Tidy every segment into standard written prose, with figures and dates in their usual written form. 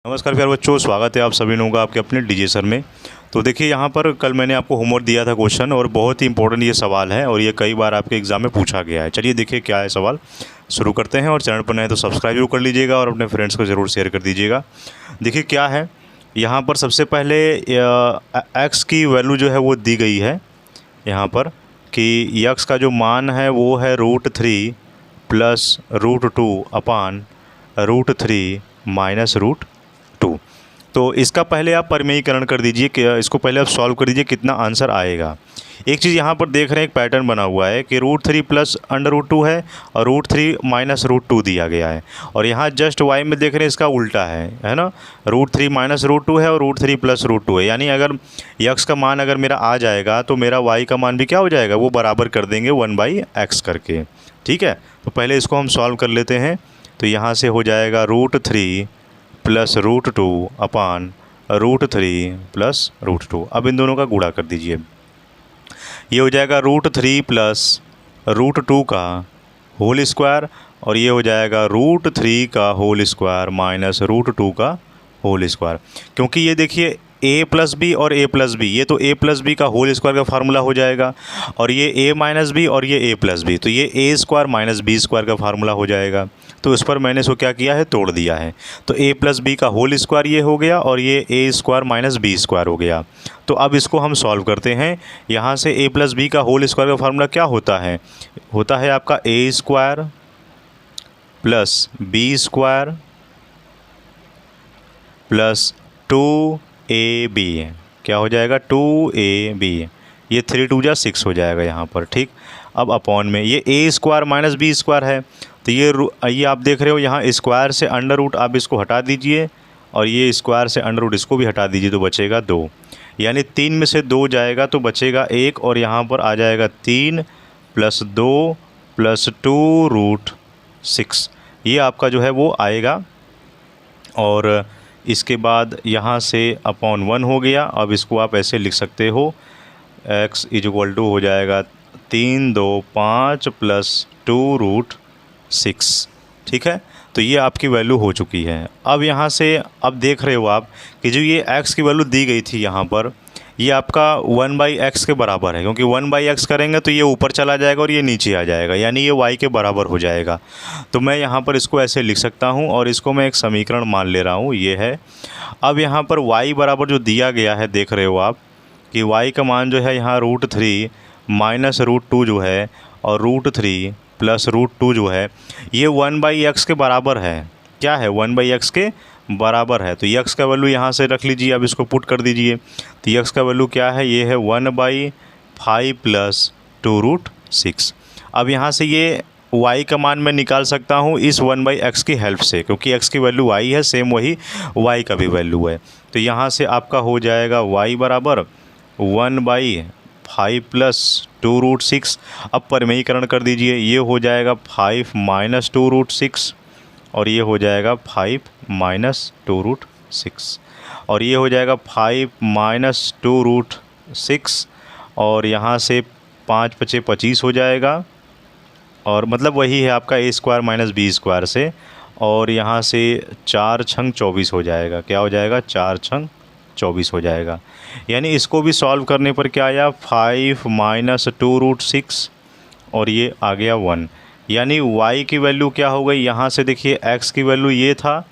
नमस्कार प्यारे बच्चों, स्वागत है आप सभी लोगों का आपके अपने डीजे सर में। तो देखिए यहाँ पर कल मैंने आपको होमवर्क दिया था क्वेश्चन, और बहुत ही इंपॉर्टेंट ये सवाल है और ये कई बार आपके एग्जाम में पूछा गया है। चलिए देखिए क्या है सवाल, शुरू करते हैं। और चैनल पर नए तो सब्सक्राइब जरूर कर लीजिएगा और अपने फ्रेंड्स को ज़रूर शेयर कर दीजिएगा। देखिए क्या है, यहाँ पर सबसे पहले एक्स की वैल्यू जो है वो दी गई है यहाँ पर कि यक्स का जो मान है वो है √3 प्लस √2 अपान √3 माइनस √2। तो इसका पहले आप परिमेयीकरण कर दीजिए कि इसको पहले आप सॉल्व कर दीजिए, कितना आंसर आएगा। एक चीज़ यहाँ पर देख रहे हैं, एक पैटर्न बना हुआ है कि √3 प्लस √2 है और √3 माइनस √2 दिया गया है। और यहाँ जस्ट वाई में देख रहे हैं इसका उल्टा है ना, √3 माइनस √2 है और √3 प्लस √2 है। यानी अगर यक्स का मान अगर मेरा आ जाएगा तो मेरा वाई का मान भी क्या हो जाएगा, वो बराबर कर देंगे 1/x करके। ठीक है, तो पहले इसको हम सॉल्व कर लेते हैं। तो यहाँ से हो जाएगा √3 प्लस √2 अपान √3 प्लस √2। अब इन दोनों का गुणा कर दीजिए, ये हो जाएगा √3 प्लस √2 का होल स्क्वायर, और ये हो जाएगा √3 का होल स्क्वायर माइनस √2 का होल स्क्वायर। क्योंकि ये देखिए a प्लस बी और a प्लस बी, ये तो a प्लस बी का होल स्क्वायर का फार्मूला हो जाएगा, और ये a माइनस बी और ये a प्लस बी, तो ये a square minus b square का फार्मूला हो जाएगा। तो इस पर मैंने इसको क्या किया है, तोड़ दिया है। तो a प्लस बी का होल स्क्वायर ये हो गया और ये a square minus b square हो गया। तो अब इसको हम सॉल्व करते हैं। यहाँ से a प्लस बी का होल स्क्वायर का फार्मूला क्या होता है आपका a square plus b square plus 2ab, क्या हो जाएगा 2ab, ये 3 2 जा 6 हो जाएगा यहाँ पर। ठीक, अब अपॉन में ये a square minus b square है, तो ये आप देख रहे हो यहाँ स्क्वायर से अंडर रूट आप इसको हटा दीजिए, और ये स्क्वायर से अंडर रूट इसको भी हटा दीजिए, तो बचेगा 2। यानी 3 में से 2 जाएगा तो बचेगा 1, और यहाँ पर आ जाएगा 3 प्लस 2 प्लस 2√6, ये आपका जो है वो आएगा। और इसके बाद यहाँ से अपॉन 1 हो गया। अब इसको आप ऐसे लिख सकते हो, x इक्वल टू हो जाएगा 3 2 5 प्लस 2√6। ठीक है, तो ये आपकी वैल्यू हो चुकी है। अब यहाँ से अब देख रहे हो आप कि जो ये x की वैल्यू दी गई थी यहाँ पर, ये आपका 1/x के बराबर है, क्योंकि 1/x करेंगे तो ये ऊपर चला जाएगा और ये नीचे आ जाएगा, यानी ये y के बराबर हो जाएगा। तो मैं यहाँ पर इसको ऐसे लिख सकता हूँ, और इसको मैं एक समीकरण मान ले रहा हूँ, ये है। अब यहाँ पर y बराबर जो दिया गया है, देख रहे हो आप कि y का मान जो है यहाँ √3 माइनस √2 जो है, और √3 प्लस √2 जो है, ये 1/x के बराबर है। क्या है, 1/x के बराबर है। तो यक्स का वैल्यू यहाँ से रख लीजिए, अब इसको पुट कर दीजिए। तो यक्स का वैल्यू क्या है, ये है 1/5 प्लस 2√6। अब यहाँ से ये y का मान मैं निकाल सकता हूँ इस 1/x की हेल्प से, क्योंकि x की वैल्यू y है, सेम वही y का भी वैल्यू है। तो यहाँ से आपका हो जाएगा y बराबर 1/5 प्लस 2√6। अब परिमेयीकरण कर दीजिए, ये हो जाएगा 5 माइनस 2√6, और ये हो जाएगा 5 माइनस 2√6, और ये हो जाएगा 5 माइनस 2√6, और यहाँ से 5 × 5 = 25 हो जाएगा, और मतलब वही है आपका a square minus b square से, और यहाँ से 4 × 24 हो जाएगा। क्या हो जाएगा, 4 × 24 हो जाएगा। यानी इसको भी सॉल्व करने पर क्या आया, 5 माइनस 2√6, और ये आ गया 1। यानी y की वैल्यू क्या हो गई, यहाँ से देखिए x की वैल्यू ये था,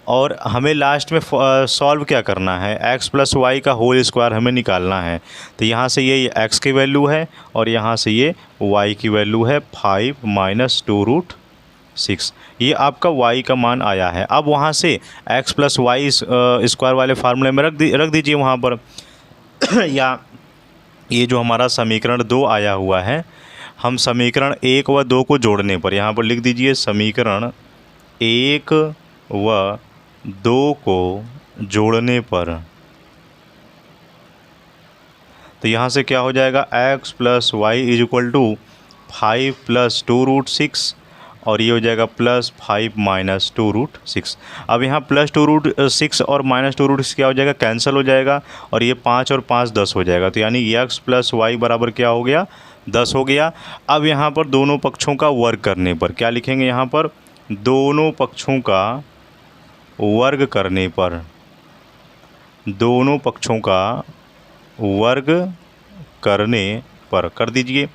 और हमें लास्ट में सॉल्व क्या करना है, x प्लस वाई का होल स्क्वायर हमें निकालना है। तो यहाँ से ये x की वैल्यू है, और यहाँ से ये y की वैल्यू है 5 माइनस 2√6, ये आपका y का मान आया है। अब वहाँ से x प्लस वाई स्क्वायर वाले फार्मूले में रख दीजिए वहाँ पर या ये जो हमारा समीकरण 2 आया हुआ है, हम समीकरण 1 व 2 को जोड़ने पर यहाँ पर लिख दीजिए, समीकरण 1 व 2 को जोड़ने पर, तो यहाँ से क्या हो जाएगा, x plus y equal to 5 plus 2√6, और ये हो जाएगा प्लस 5 माइनस 2√6। अब यहाँ प्लस 2√6 और माइनस 2√6 क्या हो जाएगा, कैंसिल हो जाएगा, और ये 5 और 5 10 हो जाएगा। तो यानी x प्लस वाई बराबर क्या हो गया, 10 हो गया। अब यहाँ पर दोनों पक्षों का वर्ग करने पर क्या लिखेंगे, यहाँ पर दोनों पक्षों का वर्ग करने पर, दोनों पक्षों का वर्ग करने पर कर दीजिए।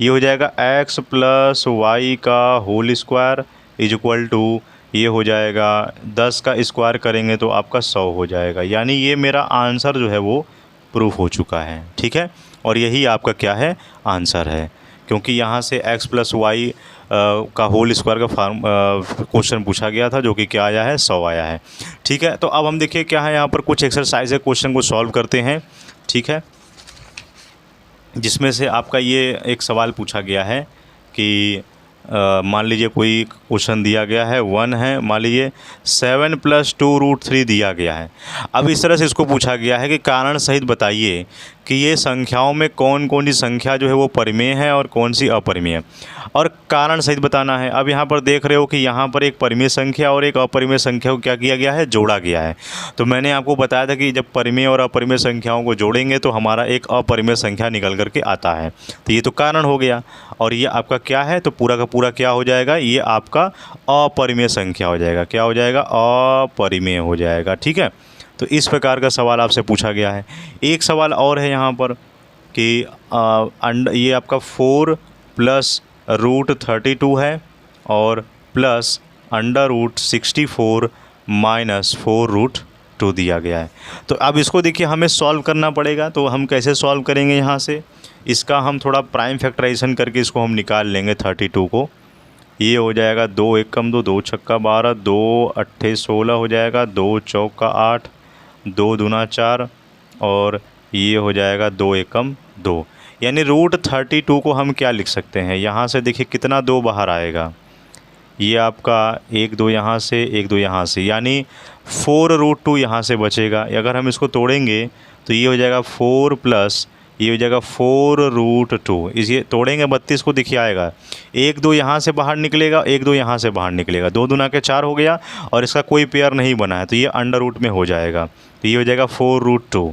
ये हो जाएगा x प्लस वाई का whole square is equal to, ये हो जाएगा 10 का स्क्वायर करेंगे तो आपका 100 हो जाएगा। यानी ये मेरा आंसर जो है वो प्रूफ हो चुका है, ठीक है। और यही आपका क्या है, आंसर है, क्योंकि यहाँ से x प्लस वाई का होल स्क्वायर का क्वेश्चन पूछा गया था, जो कि क्या आया है, 100 आया है, ठीक है। तो अब हम देखिए क्या है, यहाँ पर कुछ एक्सरसाइज है, क्वेश्चन को सॉल्व करते हैं, ठीक है। जिसमें से आपका ये एक सवाल पूछा गया है कि मान लीजिए कोई क्वेश्चन दिया गया है 1 है, मान लीजिए 7 + 2√3 दिया गया है। अब इस तरह से इसको पूछा गया है कि कारण सहित बताइए कि ये संख्याओं में कौन कौन सी संख्या जो है वो परिमेय है और कौन सी अपरिमेय, और कारण सहित बताना है। अब यहाँ पर देख रहे हो कि यहाँ पर एक परिमेय संख्या और एक अपरिमेय संख्या को क्या किया गया है, जोड़ा गया है। तो मैंने आपको बताया था कि जब परिमेय और अपरिमेय संख्याओं को जोड़ेंगे तो हमारा एक अपरिमेय संख्या निकल करके आता है। तो ये तो कारण हो गया, और ये आपका क्या है, तो पूरा का पूरा क्या हो जाएगा, ये आपका अपरिमेय संख्या हो जाएगा। क्या हो जाएगा, अपरिमेय हो जाएगा, ठीक है। तो इस प्रकार का सवाल आपसे पूछा गया है। एक सवाल और है यहाँ पर कि ये आपका 4 + √32 है और प्लस √64 - 4√2 दिया गया है। तो अब इसको देखिए हमें सॉल्व करना पड़ेगा। तो हम कैसे सॉल्व करेंगे, यहाँ से इसका हम थोड़ा प्राइम फैक्टराइजेशन करके इसको हम निकाल लेंगे 32 को। ये हो जाएगा 2 एकम 2, 2 छक्का 12, 2 अट्ठे 16 हो जाएगा, 2 चौका 8, 2 दूना 4, और ये हो जाएगा 2 एकम 2। यानी √32 को हम क्या लिख सकते हैं, यहाँ से देखिए कितना 2 बाहर आएगा, ये आपका 1 2 यहाँ से 1 2 यहाँ से, यानी 4√2 यहाँ से बचेगा। अगर हम इसको तोड़ेंगे तो ये हो जाएगा 4 प्लस ये हो जाएगा 4√2। इसे तोड़ेंगे 32 को, देखिए आएगा 1 2 यहाँ से बाहर निकलेगा, 1 2 यहाँ से बाहर निकलेगा, 2 दूना के 4 हो गया, और इसका कोई पेयर नहीं बना है तो ये अंडर रूट में हो जाएगा। तो ये हो जाएगा 4√2।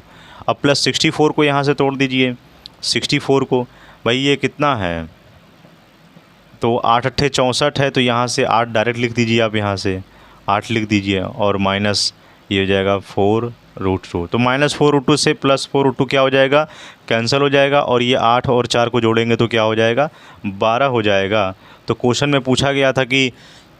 अब प्लस 64 को यहाँ से तोड़ दीजिए, 64 को, भाई ये कितना है, तो 8 अट्ठे 64 है, तो यहाँ से 8 डायरेक्ट लिख दीजिए, आप यहाँ से 8 लिख दीजिए, और माइनस ये हो जाएगा 4√2। तो -4√2 से +4√2 क्या हो जाएगा, कैंसिल हो जाएगा, और ये 8 और 4 को जोड़ेंगे तो क्या हो जाएगा, 12 हो जाएगा। तो क्वेश्चन में पूछा गया था कि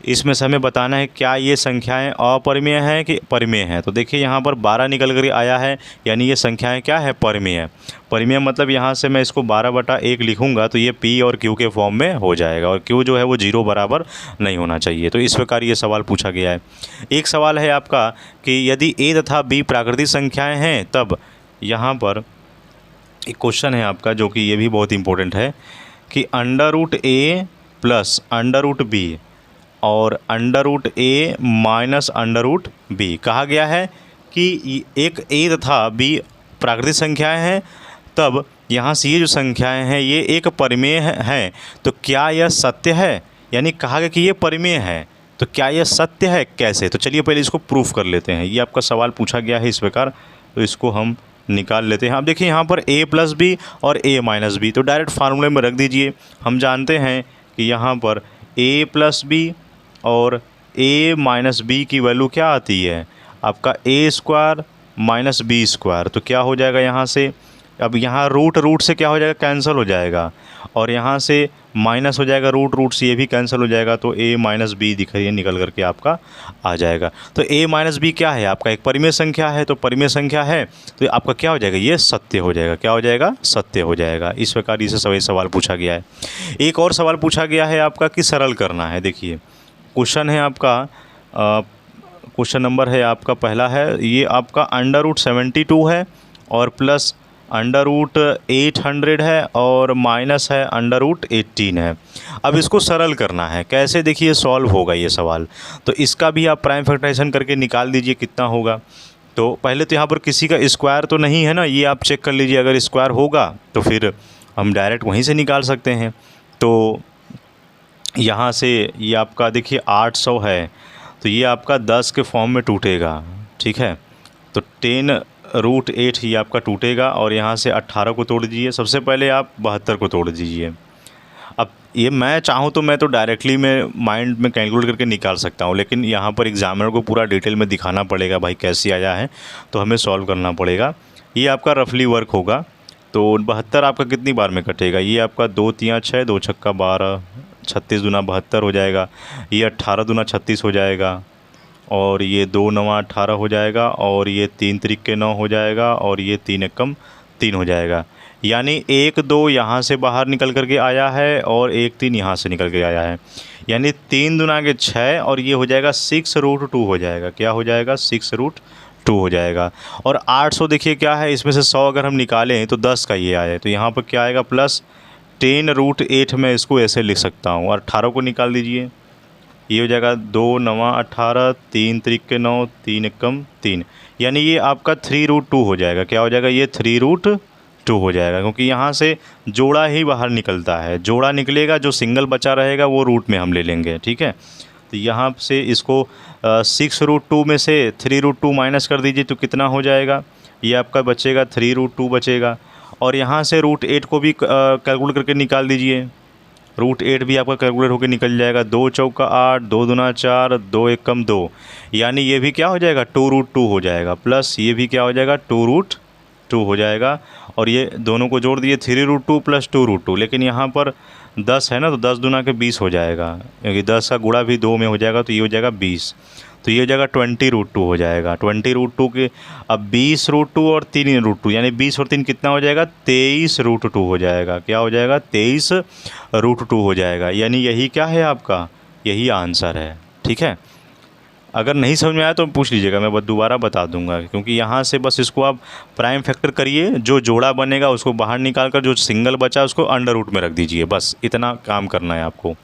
इसमें से हमें बताना है क्या ये संख्याएं अपरिमेय हैं कि परिमेय हैं। तो देखिए यहाँ पर 12 निकल कर आया है, यानी ये संख्याएं क्या है, परिमेय है। परिमेय मतलब यहाँ से मैं इसको 12/1 लिखूंगा तो ये P और Q के फॉर्म में हो जाएगा, और Q जो है वो 0 बराबर नहीं होना चाहिए। तो इस प्रकार ये सवाल पूछा गया है। एक सवाल है आपका कि यदि A तथा B प्राकृतिक संख्याएँ हैं, तब यहाँ पर एक क्वेश्चन है आपका जो कि ये भी बहुत इंपॉर्टेंट है कि √A + √B और √A - √B कहा गया है कि एक A तथा B प्राकृतिक संख्याएं हैं, तब यहाँ से ये जो संख्याएं हैं ये एक परिमेय हैं। तो क्या यह सत्य है, यानी कहा गया कि ये परिमेय है, तो क्या यह सत्य है, कैसे। तो चलिए पहले इसको प्रूफ कर लेते हैं। ये आपका सवाल पूछा गया है इस प्रकार, तो इसको हम निकाल लेते हैं। अब देखिए यहाँ पर A + B और A - B, तो डायरेक्ट फार्मूले में रख दीजिए। हम जानते हैं कि यहाँ पर A + B और A - B की वैल्यू क्या आती है, आपका A² - B²। तो क्या हो जाएगा यहाँ से, अब यहाँ रूट से क्या हो जाएगा, कैंसिल हो जाएगा, और यहाँ से माइनस हो जाएगा, रूट से ये भी कैंसिल हो जाएगा, तो A - B दिख रही है निकल करके आपका आ जाएगा। तो A - B क्या है, आपका एक परिमेय संख्या है, तो परिमेय संख्या है तो आपका क्या हो जाएगा, ये सत्य हो जाएगा। क्या हो जाएगा, सत्य हो जाएगा। इस प्रकार इसे सभी सवाल पूछा गया है। एक और सवाल पूछा गया है आपका कि सरल करना है। देखिए क्वेश्चन है आपका, क्वेश्चन नंबर है आपका पहला है, ये आपका √72 है और प्लस √800 है और माइनस है √18 है। अब इसको सरल करना है, कैसे देखिए सॉल्व होगा ये सवाल। तो इसका भी आप प्राइम फैक्टराइजेशन करके निकाल दीजिए कितना होगा। तो पहले तो यहाँ पर किसी का स्क्वायर तो नहीं है ना, ये आप चेक कर लीजिए। अगर स्क्वायर होगा तो फिर हम डायरेक्ट वहीं से निकाल सकते हैं। तो यहाँ से ये आपका देखिए 800 है, तो ये आपका 10 के फॉर्म में टूटेगा, ठीक है। तो 10√8 ये आपका टूटेगा, और यहाँ से 18 को तोड़ दीजिए। सबसे पहले आप 72 को तोड़ दीजिए। अब ये मैं चाहूँ तो मैं तो डायरेक्टली मैं माइंड में कैलकुलेट करके निकाल सकता हूँ, लेकिन यहाँ पर एग्जामिनर को पूरा डिटेल में दिखाना पड़ेगा भाई कैसे आया है, तो हमें सॉल्व करना पड़ेगा। ये आपका रफली वर्क होगा। तो 72 आपका कितनी बार में कटेगा, ये आपका 2 तियाँ 6, 2 छक्का 12, 36 दूना 72 हो जाएगा। ये 18 दूना 36 हो जाएगा, और ये 2 नवा 18 हो जाएगा, और ये 3 त्रिके 9 हो जाएगा, और ये 3 एकम 3 हो जाएगा। यानी 1 2 यहाँ से बाहर निकल कर के आया है, और 1 3 यहाँ से निकल के आया है। यानी 3 दूना के 6, और ये हो जाएगा 6√2 हो जाएगा। क्या हो जाएगा, 6√2 हो जाएगा। और 800 देखिए क्या है, इसमें से 100 अगर हम निकालें तो 10 का ये आया है, तो यहाँ पर क्या आएगा, प्लस 10√8 मैं इसको ऐसे लिख सकता हूँ। और 18 को निकाल दीजिए, ये हो जाएगा 2 नवा 18, 3 त्रिके 9, 3 एकम 3, यानी ये आपका 3√2 हो जाएगा। क्या हो जाएगा, ये 3√2 हो जाएगा, क्योंकि यहाँ से जोड़ा ही बाहर निकलता है। जोड़ा निकलेगा, जो सिंगल बचा रहेगा वो रूट में हम ले लेंगे, ठीक है। तो यहाँ से इसको 6√2 में से 3√2 माइनस कर दीजिए तो कितना हो जाएगा, ये आपका बचेगा 3√2 बचेगा। और यहाँ से √8 को भी कैलकुलेट करके निकाल दीजिए। √8 भी आपका कैलकुलेट होकर निकल जाएगा। 2 चौका 8, 2 दूना 4, 2 एकम 2, यानी ये भी क्या हो जाएगा, 2√2 हो जाएगा। प्लस ये भी क्या हो जाएगा, 2√2 हो जाएगा। और ये दोनों को जोड़ दिए, 3√2 प्लस 2√2, लेकिन यहाँ पर 10 है ना, तो 10 दूना के 20 हो जाएगा, क्योंकि 10 का गुणा भी 2 में हो जाएगा, तो ये हो जाएगा 20। तो ये हो जाएगा 20√2 हो जाएगा। 20√2 के अब 20√2 और 3√2, यानी 20 और 3 कितना हो जाएगा, 23√2 हो जाएगा। क्या हो जाएगा, 23√2 हो जाएगा। यानी यही क्या है आपका, यही आंसर है, ठीक है। अगर नहीं समझ में आया तो पूछ लीजिएगा, मैं बस दोबारा बता दूंगा, क्योंकि यहाँ से बस इसको आप प्राइम फैक्टर करिए, जो जोड़ा बनेगा उसको बाहर निकाल कर जो सिंगल बचा उसको अंडर रूट में रख दीजिए, बस इतना काम करना है आपको।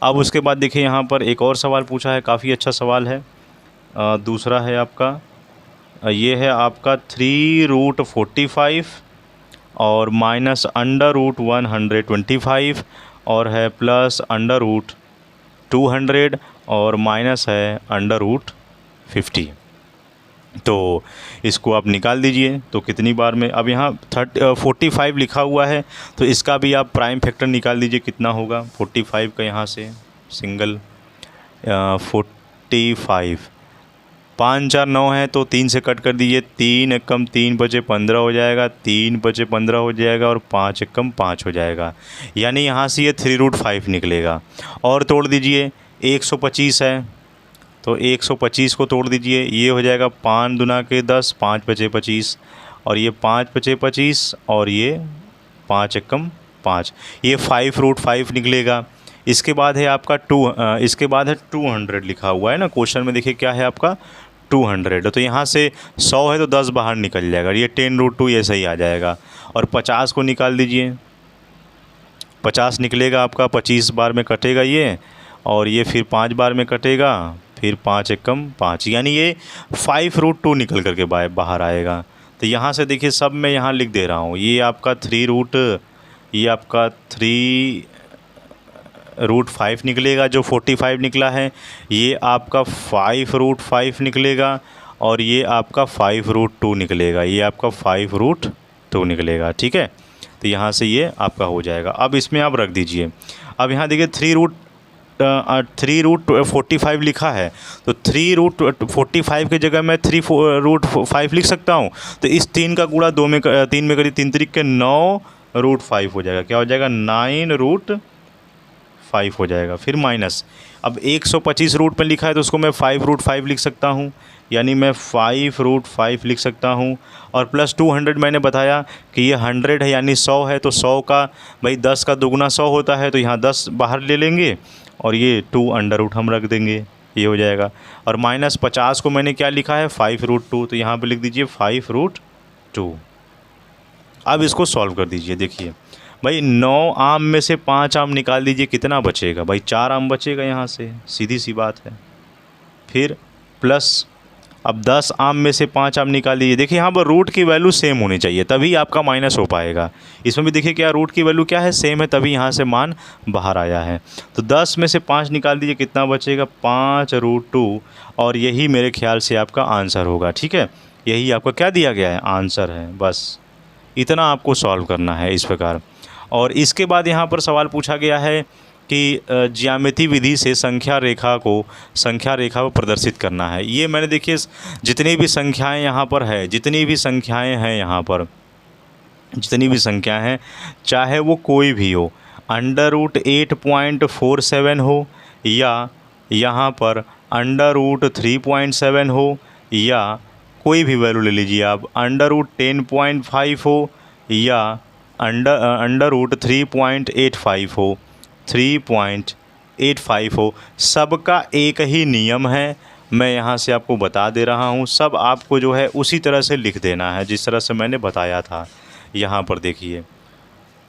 अब उसके बाद देखिए यहाँ पर एक और सवाल पूछा है, काफ़ी अच्छा सवाल है। दूसरा है आपका, ये है आपका 3√45 और माइनस अंडर रूट 125, और है प्लस अंडर रूट 200, और माइनस है अंडर रूट 50। तो इसको आप निकाल दीजिए तो कितनी बार में, अब यहाँ 45 लिखा हुआ है, तो इसका भी आप प्राइम फैक्टर निकाल दीजिए कितना होगा। 45 का यहाँ से सिंगल 45, 5 4 9 है, तो 3 से कट कर दीजिए, 3 एकम 3 बचे 15 हो जाएगा, 3 बचे 15 हो जाएगा, और 5 एकम 5 हो जाएगा। यानी यहाँ से ये 3√5 निकलेगा। और तोड़ दीजिए, 125 है, तो 125 को तोड़ दीजिए, ये हो जाएगा 5 दूना के 10, 5 बचे 25, और ये 5 बचे 25, और ये 5 एकम 5, ये 5√5 निकलेगा। इसके बाद है आपका इसके बाद है 200 लिखा हुआ है ना क्वेश्चन में, देखिए क्या है आपका 200। तो यहाँ से 100 है तो 10 बाहर निकल जाएगा, ये 10√2 ये सही आ जाएगा। और 50 को निकाल दीजिए, 50 निकलेगा आपका, 25 बार में कटेगा ये, और ये फिर 5 बार में कटेगा, फिर 5 एकम 5, यानी ये 5√2 निकल करके बाहर आएगा। तो यहाँ से देखिए सब मैं यहाँ लिख दे रहा हूँ, ये आपका 3√5 निकलेगा, जो 45 निकला है, ये आपका 5√5 निकलेगा, और ये आपका 5√2 निकलेगा, ये आपका 5√2 निकलेगा, ठीक है। तो यहाँ से ये आपका हो जाएगा। अब इसमें आप रख दीजिए। अब यहाँ देखिए 3√45 लिखा है, तो 3√45 की जगह मैं 3√5 लिख सकता हूँ। तो इस 3 का गुणा 3 में करिए, 3 तरीके 9√5 हो जाएगा। क्या हो जाएगा, 9√5 हो जाएगा। फिर माइनस, अब 125 रूट में लिखा है तो उसको मैं 5√5 लिख सकता हूँ, यानी मैं 5√5 लिख सकता हूँ। और प्लस 200 मैंने बताया कि ये 100 है यानी 100 है, तो 100 का भाई 10 का दोगुना 100 होता है, तो यहाँ 10 बाहर ले लेंगे, और ये 2 अंडर रूट हम रख देंगे, ये हो जाएगा। और माइनस 50 को मैंने क्या लिखा है, 5√2, तो यहाँ पे लिख दीजिए 5√2। अब इसको सॉल्व कर दीजिए। देखिए भाई 9 आम में से 5 आम निकाल दीजिए, कितना बचेगा भाई, 4 आम बचेगा यहाँ से, सीधी सी बात है। फिर प्लस अब 10 आम में से 5 आम निकाल दीजिए। देखिए यहाँ पर रूट की वैल्यू सेम होनी चाहिए, तभी आपका माइनस हो पाएगा। इसमें भी देखिए क्या रूट की वैल्यू क्या है, सेम है, तभी यहाँ से मान बाहर आया है। तो 10 में से 5 निकाल दीजिए, कितना बचेगा, 5√2, और यही मेरे ख्याल से आपका आंसर होगा, ठीक है। यही आपका क्या दिया गया है, आंसर है। बस इतना आपको सॉल्व करना है इस प्रकार। और इसके बाद यहाँ पर सवाल पूछा गया है कि ज्यामिति विधि से संख्या रेखा को प्रदर्शित करना है। ये मैंने देखिए जितनी भी संख्याएं यहाँ पर है, जितनी भी संख्याएं हैं यहाँ पर, जितनी भी संख्याएं हैं, चाहे वो कोई भी हो, √8.47 हो, या यहाँ पर √3.7 हो, या कोई भी वैल्यू ले लीजिए आप, √10.5 हो, या √3.85 हो, 3.85 हो, सबका एक ही नियम है। मैं यहाँ से आपको बता दे रहा हूँ, सब आपको जो है उसी तरह से लिख देना है जिस तरह से मैंने बताया था। यहाँ पर देखिए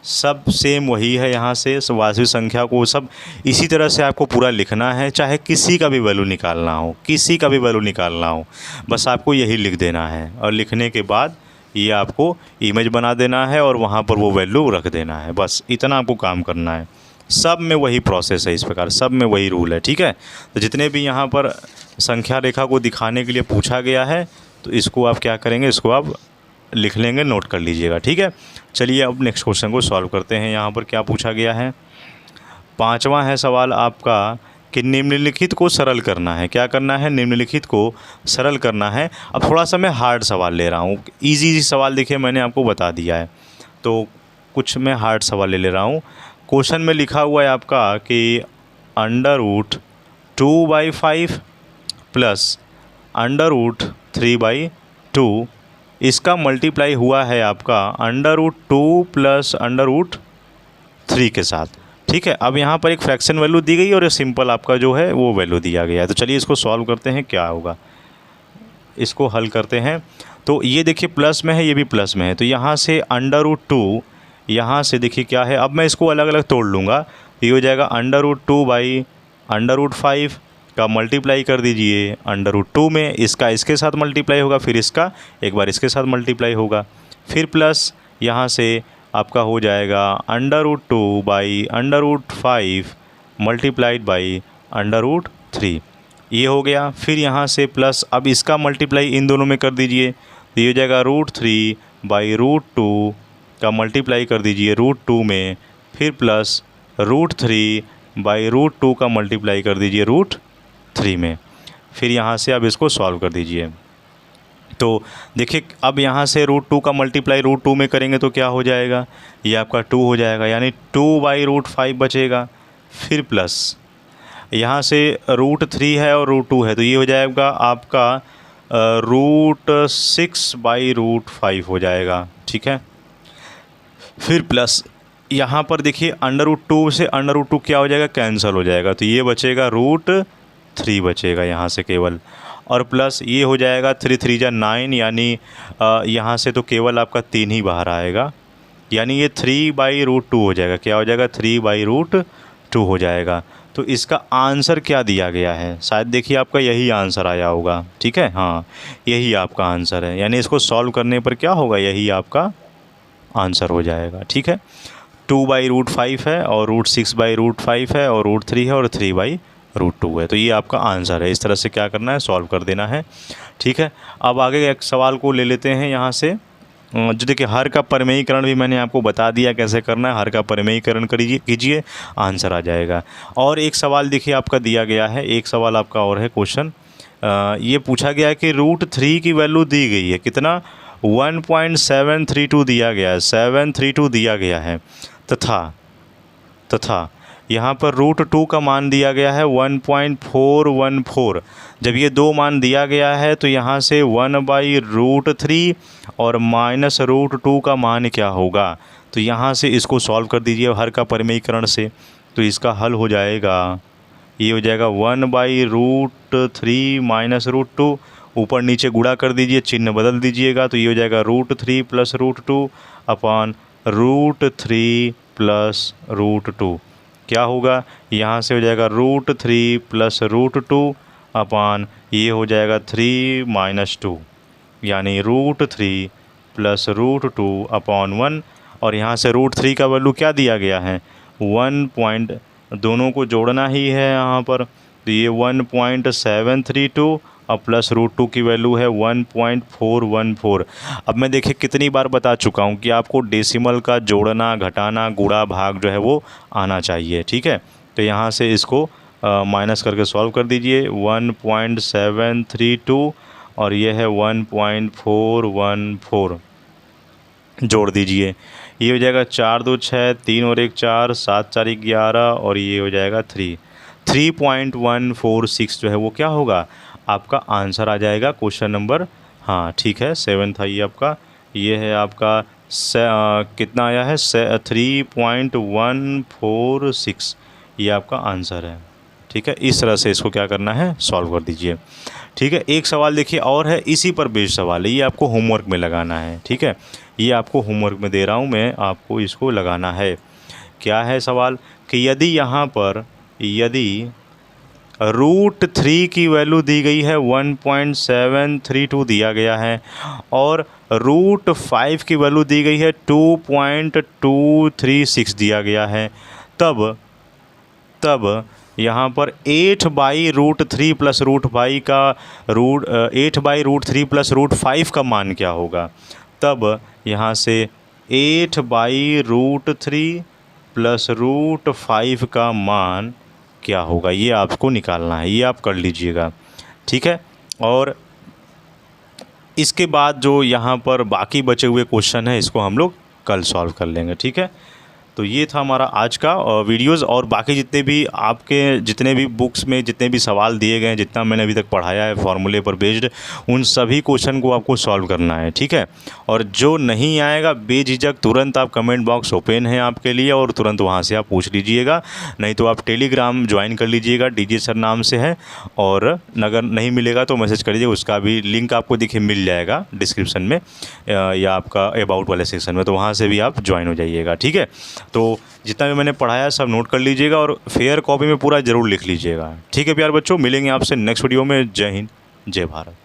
सब सेम वही है, यहाँ से वास्तविक संख्या को सब इसी तरह से आपको पूरा लिखना है, चाहे किसी का भी वैल्यू निकालना हो, किसी का भी वैल्यू निकालना हो, बस आपको यही लिख देना है। और लिखने के बाद ये आपको इमेज बना देना है और वहाँ पर वो वैल्यू रख देना है, बस इतना आपको काम करना है। सब में वही प्रोसेस है, इस प्रकार सब में वही रूल है, ठीक है। तो जितने भी यहाँ पर संख्या रेखा को दिखाने के लिए पूछा गया है, तो इसको आप क्या करेंगे, इसको आप लिख लेंगे, नोट कर लीजिएगा, ठीक है। चलिए अब नेक्स्ट क्वेश्चन को सॉल्व करते हैं। यहाँ पर क्या पूछा गया है, 5वां है सवाल आपका कि निम्नलिखित को सरल करना है। क्या करना है, निम्नलिखित को सरल करना है। अब थोड़ा सा मैं हार्ड सवाल ले रहा हूँ, इजी सवाल देखिए मैंने आपको बता दिया है, तो कुछ मैं हार्ड सवाल ले रहा हूँ। क्वेश्चन में लिखा हुआ है आपका कि √2/5 प्लस √3/2, इसका मल्टीप्लाई हुआ है आपका √2 प्लस √3 के साथ, ठीक है। अब यहाँ पर एक फ्रैक्शन वैल्यू दी गई और सिंपल आपका जो है वो वैल्यू दिया गया है। तो चलिए इसको सॉल्व करते हैं, क्या होगा, इसको हल करते हैं। तो ये देखिए प्लस में है, ये भी प्लस में है, तो यहाँ से √2, यहाँ से देखिए क्या है, अब मैं इसको अलग अलग तोड़ लूँगा, ये हो जाएगा √2/√5 का मल्टीप्लाई कर दीजिए √2 में, इसका इसके साथ मल्टीप्लाई होगा, फिर इसका एक बार इसके साथ मल्टीप्लाई होगा, फिर प्लस यहाँ से आपका हो जाएगा √2/√5 मल्टीप्लाइड बाई √3, ये हो गया। फिर यहाँ से प्लस, अब इसका मल्टीप्लाई इन दोनों में कर दीजिए, तो ये हो जाएगा √3/√2 का मल्टीप्लाई कर दीजिए √2 में, फिर प्लस √3/√2 का मल्टीप्लाई कर दीजिए √3 में, फिर यहाँ से अब इसको सॉल्व कर दीजिए। तो देखिए अब यहाँ से √2 का मल्टीप्लाई √2 में करेंगे तो क्या हो जाएगा, ये आपका 2 हो जाएगा, यानी 2/√5 बचेगा। फिर प्लस यहाँ से √3 है और √2 है, तो ये हो जाएगा आपका √6/√5 हो जाएगा, ठीक है। फिर प्लस यहाँ पर देखिए √2 से √2 क्या हो जाएगा, कैंसिल हो जाएगा, तो ये बचेगा √3 बचेगा यहाँ से केवल, और प्लस ये हो जाएगा 3 3 जा 9, यानी यहाँ से तो केवल आपका 3 ही बाहर आएगा, यानी ये 3/√2 हो जाएगा, क्या हो जाएगा 3/√2 हो जाएगा। तो इसका आंसर क्या दिया गया है, शायद देखिए आपका यही आंसर आया होगा, ठीक है, हाँ यही आपका आंसर है, यानी इसको सॉल्व करने पर क्या होगा, यही आपका आंसर हो जाएगा, ठीक है। 2/√5 है और √6/√5 है और √3 है और 3/√2 है, तो ये आपका आंसर है। इस तरह से क्या करना है, सॉल्व कर देना है, ठीक है। अब आगे एक सवाल को ले लेते हैं यहाँ से, जो देखिए हर का परिमेयीकरण भी मैंने आपको बता दिया कैसे करना है, हर का परिमेयीकरण कीजिए, आंसर आ जाएगा। और एक सवाल देखिए आपका दिया गया है, एक सवाल आपका और है क्वेश्चन, ये पूछा गया है कि √3 की वैल्यू दी गई है, कितना 1.732 दिया गया है, 732 दिया गया है, तथा यहाँ पर √2 का मान दिया गया है 1.414। जब ये दो मान दिया गया है तो यहाँ से 1/√3 और माइनस √2 का मान क्या होगा, तो यहाँ से इसको सॉल्व कर दीजिए हर का परिमेयीकरण से, तो इसका हल हो जाएगा, ये हो जाएगा 1/√3 माइनस √2, ऊपर नीचे गुणा कर दीजिए, चिन्ह बदल दीजिएगा, तो ये हो जाएगा √3 प्लस √2 अपॉन √3 प्लस √2, क्या होगा, यहाँ से हो जाएगा √3 प्लस √2 अपॉन ये हो जाएगा 3 माइनस 2, यानी √3 प्लस √2 अपॉन 1, और यहाँ से √3 का वैल्यू क्या दिया गया है 1 दोनों को जोड़ना ही है यहाँ पर, तो ये 1.732 और प्लस रूट 2 की वैल्यू है 1.414। अब मैं देखिए कितनी बार बता चुका हूँ कि आपको डेसिमल का जोड़ना, घटाना, गुणा, भाग जो है वो आना चाहिए। ठीक है, तो यहाँ से इसको माइनस करके सॉल्व कर दीजिए। 1.732 और ये है 1.414, जोड़ दीजिए। ये हो जाएगा 4 2 6, 3 और 1 4, 7 4 11 और ये हो जाएगा 3.146 जो है वो क्या होगा, आपका आंसर आ जाएगा क्वेश्चन नंबर। हाँ ठीक है, 7 था ये आपका। ये है आपका कितना आया है 3.146, ये आपका आंसर है। ठीक है, इस तरह से इसको क्या करना है, सॉल्व कर दीजिए। ठीक है, एक सवाल देखिए और है, इसी पर बेस्ड सवाल है, ये आपको होमवर्क में लगाना है। ठीक है, ये आपको होमवर्क में दे रहा हूँ मैं, आपको इसको लगाना है। क्या है सवाल कि यदि यहाँ पर यदि √3 की वैल्यू दी गई है 1.732 दिया गया है और √5 की वैल्यू दी गई है 2.236 दिया गया है, तब यहाँ पर 8/√3 प्लस √5 का 8/√3 प्लस √5 का मान क्या होगा। तब यहाँ से 8/√3 प्लस √5 का मान क्या होगा, ये आपको निकालना है, ये आप कर लीजिएगा। ठीक है, और इसके बाद जो यहाँ पर बाकी बचे हुए क्वेश्चन है इसको हम लोग कल सॉल्व कर लेंगे। ठीक है, तो ये था हमारा आज का वीडियोज़, और बाकी जितने भी आपके जितने भी बुक्स में जितने भी सवाल दिए गए हैं, जितना मैंने अभी तक पढ़ाया है फॉर्मूले पर बेस्ड, उन सभी क्वेश्चन को आपको सॉल्व करना है। ठीक है, और जो नहीं आएगा बेझिझक तुरंत आप कमेंट बॉक्स ओपन है आपके लिए और तुरंत वहाँ से आप पूछ लीजिएगा, नहीं तो आप टेलीग्राम ज्वाइन कर लीजिएगा, डीजे सर नाम से है, और अगर नहीं मिलेगा तो मैसेज करिए, उसका भी लिंक आपको देखिए मिल जाएगा डिस्क्रिप्शन में या आपका अबाउट वाले सेक्शन में, तो वहाँ से भी आप ज्वाइन हो जाइएगा। ठीक है, तो जितना भी मैंने पढ़ाया सब नोट कर लीजिएगा और फेयर कॉपी में पूरा ज़रूर लिख लीजिएगा। ठीक है प्यारे बच्चों, मिलेंगे आपसे नेक्स्ट वीडियो में। जय हिंद, जय भारत।